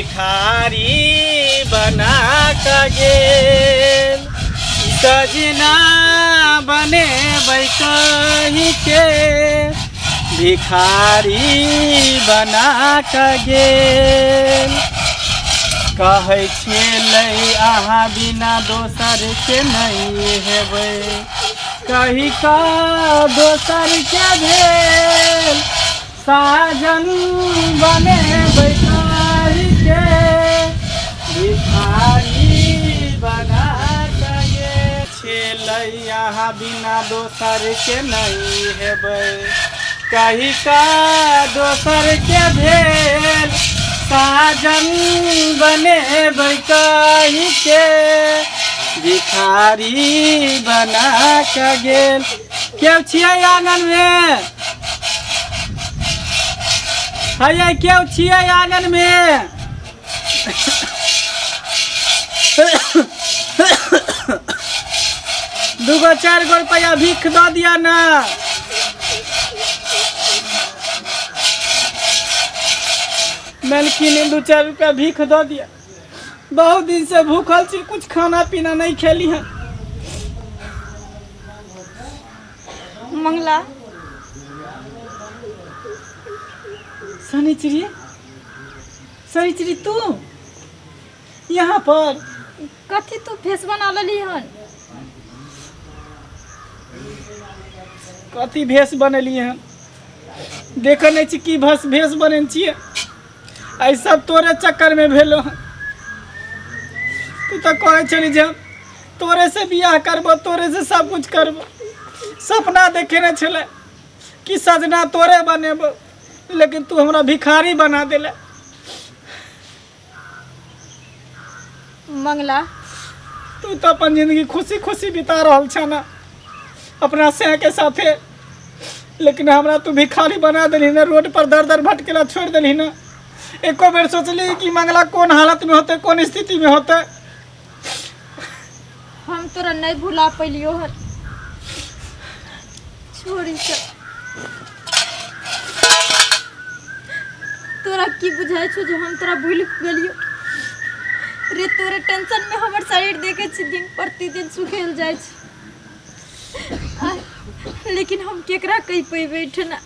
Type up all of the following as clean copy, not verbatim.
भिखारी बना का गेल सजना बने बैकही के भिखारी बना का गेल कहै छलै अहाँ बिना दोसर के नहीं हेबै कही का दोसर के भेल साजन बने बैकही के भिखारी बना यहाँ बिना दोसर के नहीं हेबै कही का दोसर के भेल साजन बने कही के भिखारी बना के गेल क्यों छियै आंगन में है क्यों छियै आंगन में दूगो 4 गो रुपया भीख दो दिया ना मलकी ने 2-4 रुपया भीख दो दिया बहुत दिन से भूखल छी कुछ खाना पीना नहीं खेली है मंगला सनिचरी तू यहाँ पर कथी तू फेस बना लली हन कथी भेष बनेलिए हन देख नहीं छी की भेष बने छिए आई सब तोरे चक्कर में भेलो हन तू तो कहे चली जे तोरे से बियाह करबो तोरे से सब कुछ करबो सपना देखे न छले कि सजना तोरे बनेबो लेकिन तू हमरा भिखारी बना देले मंगला तू तो अपन जिंदगी खुशी खुशी बिता रहल छ ना अपना से के साथे लेकिन हमरा तू भिखारी बना देली ना रोड पर दर दर भटकेला छोड़ देली ना एको बेर सोचली कि मंगला कौन हालत में होते कौन स्थिति में होते हम तोरा नहीं भुला पैलियो हन छोड़ी सब तोरा की बुझाई छो जो हम तोरा भूल गेलियो रे तोरे टेंशन में हमर शरीर देखे छी दिन प्रतिदिन सुखेल जाय छी लेकिन हम केकरा कही पेबे ठना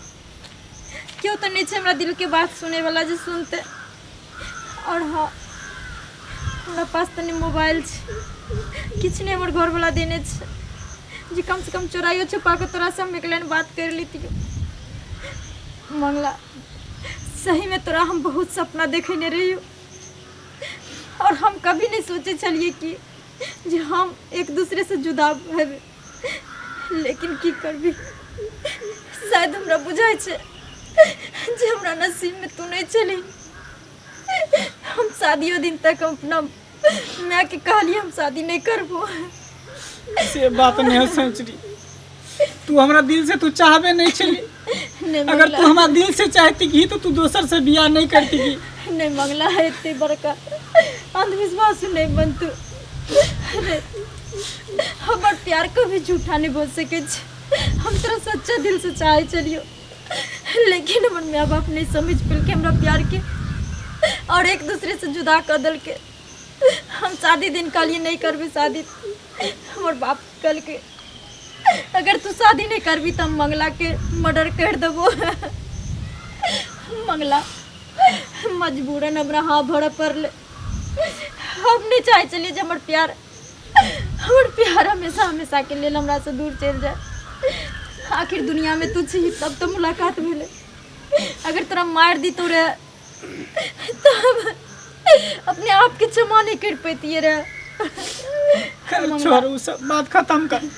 क्यों तो नहीं हमरा दिल के बात सुने वाला जो सुनते और हाँ हमरा पास तनी मोबाइल किछ नहीं हमर घर वाला देने जी कम से कम चोराइयो छुपा के तोरा से हम एक लाइन बात कर ली थी मंगला सही में तोरा हम बहुत सपना देखने रही और हम कभी नहीं सोचे चलिए कि जे हम एक दूसरे से जुदा हेबे लेकिन की करबी शायद हमरा बुझाई छे जे हमरा नसीब में तू नहीं चली हम शादियों दिन तक अपना मैं के कहली हम शादी नहीं करबो से बात नहीं हो सोचरी तू हमरा दिल से तू चाहबे नहीं छली अगर तू हमरा दिल से चाहती की तो तू दोसर से बियाह नहीं करती की नहीं मंगला है इतने बड़का अंधविश्वास नहीं बनतु हमार प्यार को भी झूठा नहीं बोल सके हम तेरा सच्चा दिल से चाहे चलियो लेकिन हमारे माँ बाप नहीं समझ पिल के हमरा प्यार के और एक दूसरे से जुदा कर दल के हम शादी दिन के लिए नहीं करबे शादी हमारे बाप कल के अगर तू शादी नहीं करबी तो मंगला के मर्डर कर देबो मंगला मजबूरन हमरा हाँ भर पर ले हम नहीं चाहे चलिए हमर प्यार हमेशा हमेशा के लिए हमरा से दूर चल जाए आखिर दुनिया में तू छी तब तो मुलाकात मिले अगर तेरा मार दी तो रे तब अपने आप के क्षमा नहीं कर पाती रे छोड़ सब बात खत्म कर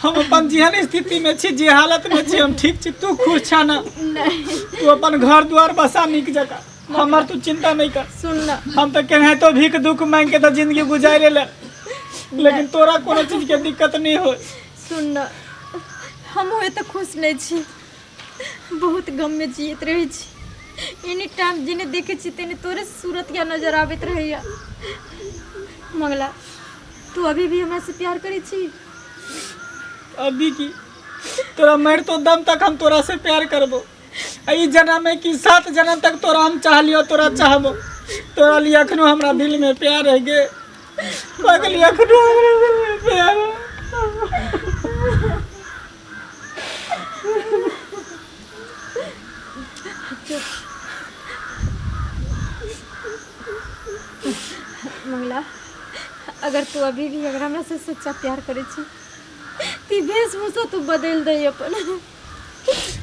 हम अपन जेहन स्थिति में छी जे हालत में छी हम ठीक छी तू खुश छ ना नहीं तू अपन घर द्वार बसा निक जगह हमर तू चिंता नहीं कर सुन ना हम तो केनाहे तो भीख दुख मांग के तो जिंदगी गुजारे ले लेकिन तोरा कोनो चीज के दिक्कत नहीं हो सुन ना हम हुए तो खुश नहीं छी बहुत गम में जियत रही छी एनी टाइम जिन्हें देखे छी तेने तोरे सूरत या नजर आवित रहिया मंगला तू अभी भी हमरा से प्यार करी छी अभी की तोरा मर तो दम तक हम तोरा से प्यार करबो ई जन्म में कि 7 जन्म तक तोरा हम चाह लियो तोरा चाहबो तोरा लिए अखनो हमरा दिल में प्यार है गे, तोरा लिए अखनो हमरा दिल में प्यार है। मंगला, अगर तू अभी भी अगर हमरा से सच्चा प्यार करे छी ती वेशभूषा तू बदल दे अपन,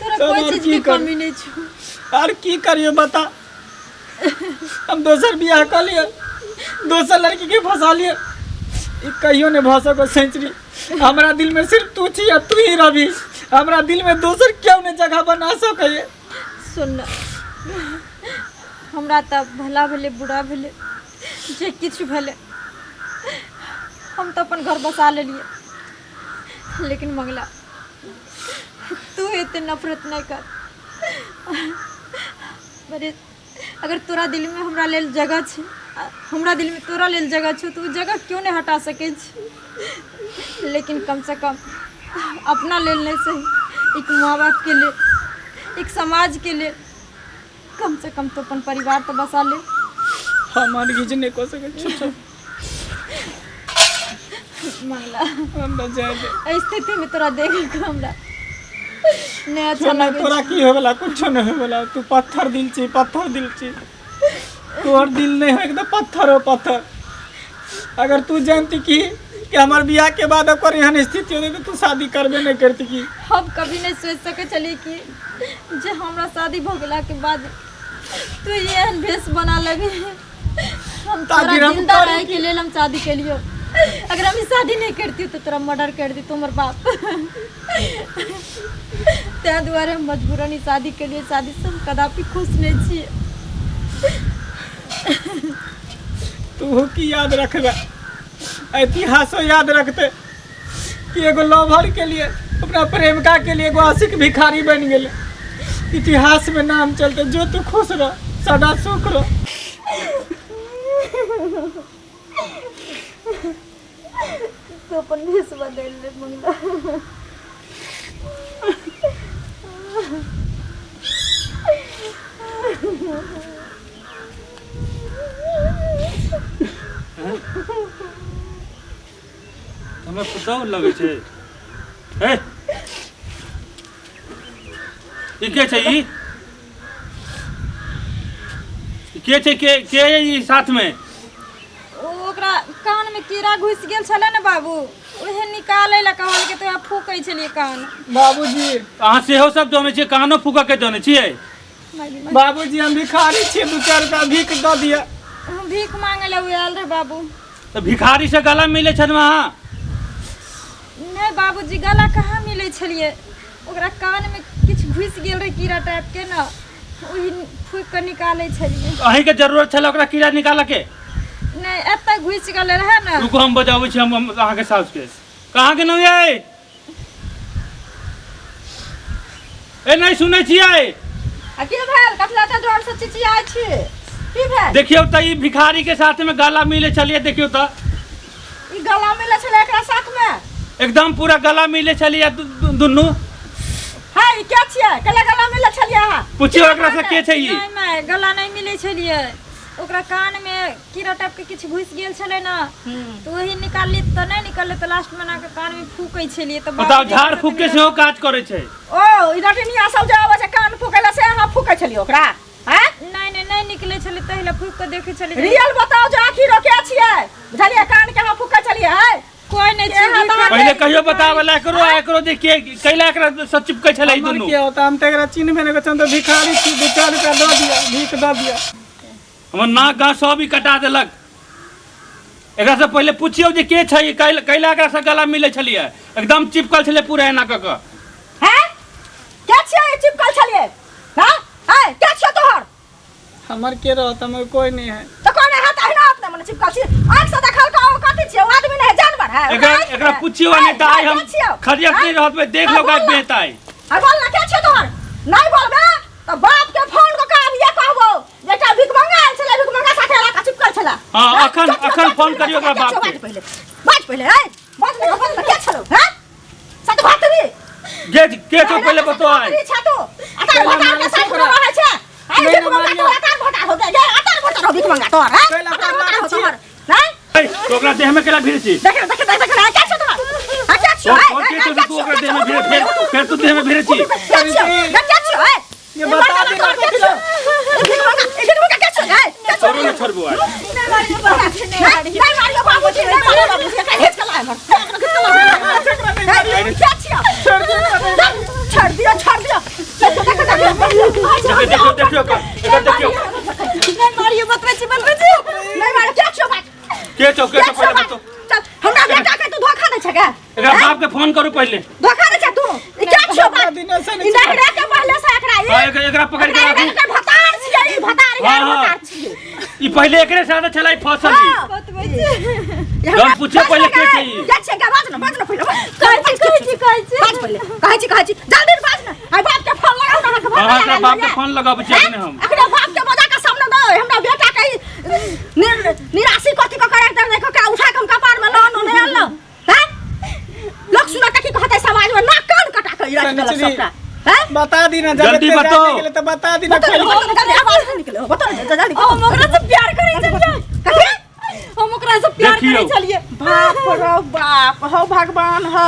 तोरा कोई चीज की कमी नहीं छो। और की करियो बता, हम दोसर बियाह कर लिए, दोसर लड़की के फंसा लिए, कहियो ने भाषा को सेंचुरी। हमरा दिल में सिर्फ तू छी, तू ही रवि, हमरा दिल में दोसर क्यों ने जगह बना सके। सुन, हमरा तब भला भले बुरा भले जे किछु भले, हम तो अपन घर बसा ले लिए, लेकिन मंगला तू इतने नफरत नहीं कर। अरे अगर तोरा दिल में हमरा लेल जगह छे, हमरा दिल में तोरा लेल जगह छो, तो जगह क्यों नहीं हटा सके छी। लेकिन कम से कम अपना लेल नहीं सही, एक माँ बाप के लिए, एक समाज के लिए कम से कम तो अपन परिवार तो बसा ले। हमारे गिजने को सके छो मंगला, हमरा जाए दे। स्थिति में तोरा देख के हमरा नहीं अच्छा ना, लगे। तोरा की होवेला, कुछ नहीं होवेला, तू पत्थर दिल छी, पत्थर दिल छी, तोर दिल नहीं हो एकदम पत्थर हो पत्थर। अगर तू जानती कि हमार बियाह के बाद ओकर एहन स्थिति होती तो तू शादी करबे नहीं करती की। हम कभी नहीं सोच सके चली कि जे हमरा शादी भ गेला के बाद तू ये भेष बना लगे। हम तोरा जिंदा रहे के लिए हम शादी के लिए, अगर हम शादी नहीं करती तो तेरा मर्डर कर दी तुम्हार बाप। त्या द्वारे हम मजबूरन ही शादी के लिए, शादी से हम कदापि खुश नहीं छिए। तू की याद रखबे, इतिहासो याद रखते कि एगो लवर के लिए, अपना प्रेमिका के लिए एगो आशिक भिखारी बन गेले, इतिहास में नाम चलते। जो तू खुश रह, सदा सुख रह। तो अपन भेष बदल ले मंगला। हमें पता लगे छे। ए ई के छै, ई के छै, के ई साथ में? ओकरा कान में कीड़ा घुस गेल छले ने बाबू, ओहे निकाले ला कहल के तो फूकै छलिए कान। बाबूजी, अहाँ सेहो सब जाने छियै, कानो फूका के जाने छियै? बाबूजी हम भिखारी छियै, 2-4 रुपया भीख दऽ दिया। हम भीख मांगे ला आयल रहे बाबू। तो भिखारी से गला मिले छन वहाँ? नहीं बाबूजी, गला कहाँ मिले छलिए, ओकरा कान में किछ घुस गेल रहे कीड़ा टाइप के ना, ओही फूक के निकाले छलिए। अहीं के जरूरत छले ओकरा कीड़ा निकाले के? नहीं, एत घुस गेल रहे ना। रुको हम बजाबै छी, हम अहाँ के साउस के। कहाँ के नाम ये? ए नहीं सुनै छियै? आ की भेल, कथला त जोर से चिचियाइ छी, की भेल? देखियो त ई भिखारी के साथ में गला मिले छलिए, देखियो त ई गला मिले छले एकरा साथ में, एकदम पूरा गला मिले छलिए दुनू। हां ई क्या छियै, कला गला मिले छलिए? हां पूछियो एकरा से के छै ई? नहीं मैं गला नहीं मिले छलिए, ओकरा कान में कीड़ा टाइप के किछ घुस गेल छले ना, तो वही निकालली त नहीं निकलले, त लास्ट में ना के कान में फूकै छलिए। त बताओ, झाड़ फूक के सेहो काज करे छै? ओ ई डटनिया सब जे आवे छै कान फूकेला से अहाँ फूकै छलिए ओकरा? हैं नहीं नहीं निकले छले, तहिला फूक के देखे छले। रियल बताओ जे आखिर के छियै, बुझलिए? कान के अहाँ फूकै छलिए? है कोई नहीं छै। पहले कहियो बतावला एकरो देखिए कैला एकरा सब चिपकै छले ई दुनू। हमर के होता, हम त एकरा चिन्हबे नहीं करछन, तो भिखारी छी, 2-4 रुपया दऽ दिया, भीख दऽ दिया। हमर नाक गाँव सब ही कटा देलक। एकरा से पहले पूछियो जे के छै, कैला एकरा से गला मिले छलिए, एकदम चिपकल छले पूरा एना क के। हैं के छियै चिपकल छलिए? हां है के छियै तोहर? हमर के रहत, हमर कोई नहीं है। तो कोन है त हिना अपने मन चिपकल छी, आंख से देखल का ओ कथि छियै? ओ आदमी नहीं जानवर है? एकरा पूछियो नहीं त आइ हम खरियत नहीं रहत में देख लो गाय बेताई। आ बोल ना के छियै तोहर? नहीं बोलबे त बाप के फोन को का ये कहबो बेटा भिख मंगा आयल छले, भिख मंगा साथे ला चिपकल छला। हां अखन फोन करियो ओकरा बाप के। बात पहले है बात नहीं के छलो? हैं सत बात रे के तो पहले बतो आइ। अच्छा तो अता भटा के साथ रहे छै, है भिख मंगा तो अता भटा हो गया, अता भटा भिख मंगा तोहर हैं? कैला अकड़ करना बता हो छियै। तोहर हैं? ए, तो ओकरा देह में केला भिड़ छी देख क्या छो तोहर हाँ क्या छो कौन के तो तू ओकरा देह में भिड़ फिर तू देह में भिड़ छी क्या छो है ये बता दे ना पिला क्या छो है तोरो न छोड़बो आज नहीं मारियो बाबूजी नहीं मारियो बाबूजी का हेच कला है क्या छिया छोड़ दियो देखियो नहीं मारियो मत बच्चे नहीं मारियो क्या छो बात के पहले बतो चल हमरा बेटा के तू धोखा दे छगा एकरा बाप के फोन करू पहले धोखा दे छ तू ई क्या छो बात दिन से ई नखरे के पहले से एकरा एकरा पकड़ के राखू एकरा भतार छियै ई भतार हाँ, यार हाँ। भतार छियै ई पहले एकरे साथ छलाई फसल की मत बच्चे हम पूछे पहले के चाहिए क्या छे का बात ना पहले कहे छी बात जल्दी बात ना आई बाप के फोन लगाओ ना के हां एकरा बाप के फोन लगाब छी अपने हम एकरा बाप के मजा का सामने दो हमरा बेटा के निराशी कथि को कैरेक्टर देखो का उठा के हम कपार में लानो नहीं आलो हैं लोग सुना के की कहते समाज में ना कान कटा के रख देलक सबका हैं बता दी ना जल्दी जाने बताओ। के लिए तो बता दी ना आवाज नहीं निकले बता जल्दी हम ओकरा से प्यार करे छलिए कथि हम ओकरा से प्यार करे देखियो। छलिए बाप रो बाप हो भगवान हो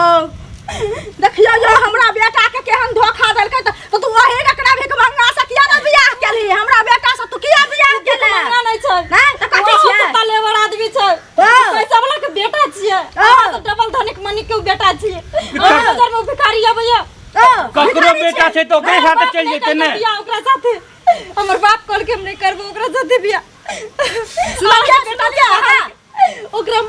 देखियो जो हमरा बेटा के केहन धोखा देलकै तो तू वही एकरा भीख मंगा से किया ना बियाह केली हमरा बेटा से तू किया बियाह केले मंगा नहीं छै नहीं तो कथि छियै ताले बड़ आदमी छै हाँ। पैसा वाला के बेटा छियै हाँ। हम तो डबल धनिक मनी के बेटा छियै हम बाजार में भिखारी आबैया ककरो बेटा छै तो ओकरे साथ चल जेते ने बियाह ओकरा साथे हमर बाप कहल के हम नहीं करबो ओकरा साथे बियाह सुना क्या बेटा बियाह ओकरा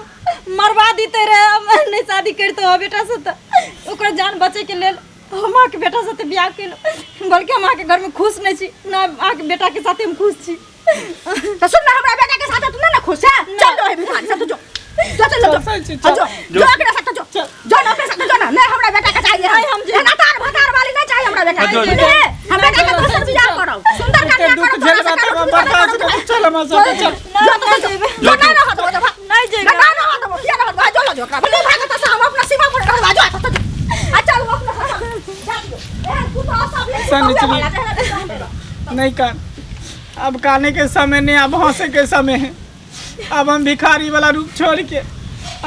मरवा दीते रहे हम नहीं शादी करते हो बेटा से तो ओकरा जान बचे के लेल हम के बेटा साथे बियाह केलो बल्कि हम के घर में खुश नहीं छी ना के बेटा के साथे हम खुश छी तो सुन ना हमरा बेटा के साथ तू ना खुश है चल जो है भिखारी साथ जो जो एकरा साथ जो ना के साथ जो ना नहीं हमरा बेटा के चाहिए नहीं, हम जे- ना तार भतार वाली नहीं चाहिए हमरा बेटा जो- के हम बेटा के दोसर बियाह करो सुंदर कन्या दुख करो झेल बात बर्दाश्त कर चल हम सब चल नहीं जेबे जो ना हो तो नहीं जेबे ना हो तो किया ना भाजो लो जो का भले भाग तो हम अपना सीमा पर कर भाजो आ चल वो अपना तू तो सब ले नहीं कान अब काने के समय नहीं अब हंसे के समय है अब हम भिखारी वाला रूप छोड़ के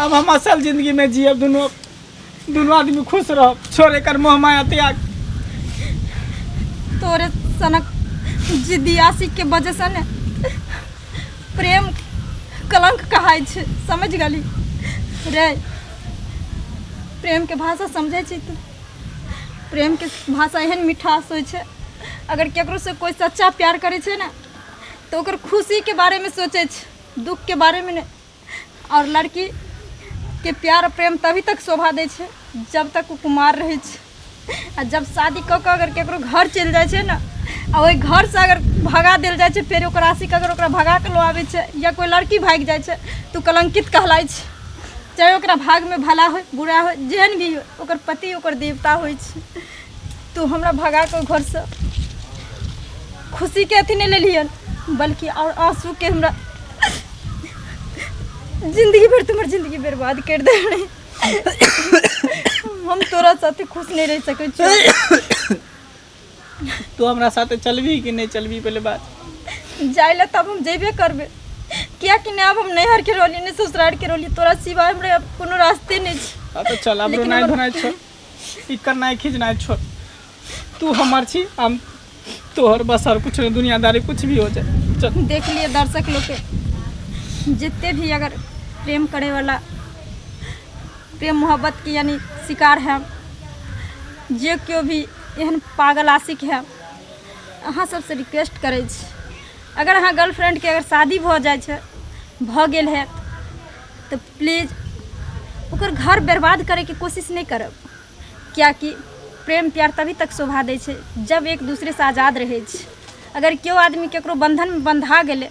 अब हम असल जिंदगी में जिए दोनों आदमी खुश रहो छोड़े कर मोह माया त्याग तोरे सनक जिद्दी आशिक के वजह से ने प्रेम कलंक कहाय छै समझ गली रे प्रेम के भाषा समझे छी तू प्रेम के भाषा एहन मिठास होइ छै अगर केकरो से कोई सच्चा प्यार करे छै ना तो ओकर खुशी के बारे में सोचे छै दुख के बारे में नहीं और लड़की के प्यार प्रेम तभी तक शोभा दे छै जब तक वो कुमार रहे छै आ जब शादी कऽ के अगर केकरो घर चलि जाइ छै ना आ ओहि घर से अगर भगा देल जाइ छै फेर ओकर आशिक अगर ओकरा भगा के लो आबै छै या कोई लड़की भागि जाइ छै तो कलंकित कहलाइ छै चाहे ओकरा भाग में भला हो बुरा हो जेहन भी हो ओकर पति ओकर देवता होइ छै तू हमरा भगा के घर से खुशी के अथी नहीं लेलियन बल्कि और आंसू के हमरा जिंदगी भर तुम्हार जिंदगी बर्बाद कर दे हम तोरा साथे खुश नहीं रह सकै छी तू हमरा साथे चलबी कि नहीं चलबी पहले बात जाए ला तब हम जेबे करबे किया कि नहीं अब हम नैहर के रोली नहीं ससुराल के रोली तोरा सिवाय हमरा अब कोनो रास्ते नहीं छै अब तो चल अब लेकिन रोनाई हमर- धोनाई छोड़ ई करनाई खींचनाई छोड़ तू हमर छी हम तोहर बस और कुछ नहीं दुनियादारी कुछ भी हो जाए चल देख लिए दर्शक लोग के जितने भी अगर प्रेम करे वाला प्रेम मोहब्बत की यानी शिकार है जे केओ भी एहन पागल आशिक है अहाँ सबसे रिक्वेस्ट करे छी अगर अहाँ गर्लफ्रेंड के अगर शादी भऽ जाइ छै भऽ गेल है तो प्लीज ओकर घर बर्बाद करे के कोशिश नहीं करब कियाकि प्रेम प्यार तभी तक शोभा दै छै जब एक दूसरे से आज़ाद रहे छै अगर केओ आदमी केकरो बंधन में बंधा गेले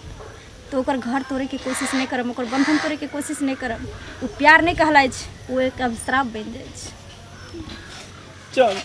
तो ओकर घर तोड़े के कोशिश नहीं करब ओकर बंधन तोड़े के कोशिश नहीं करब वो प्यार नहीं कहलाइ छै वो एक अभिश्राप बनि जाइ छै चल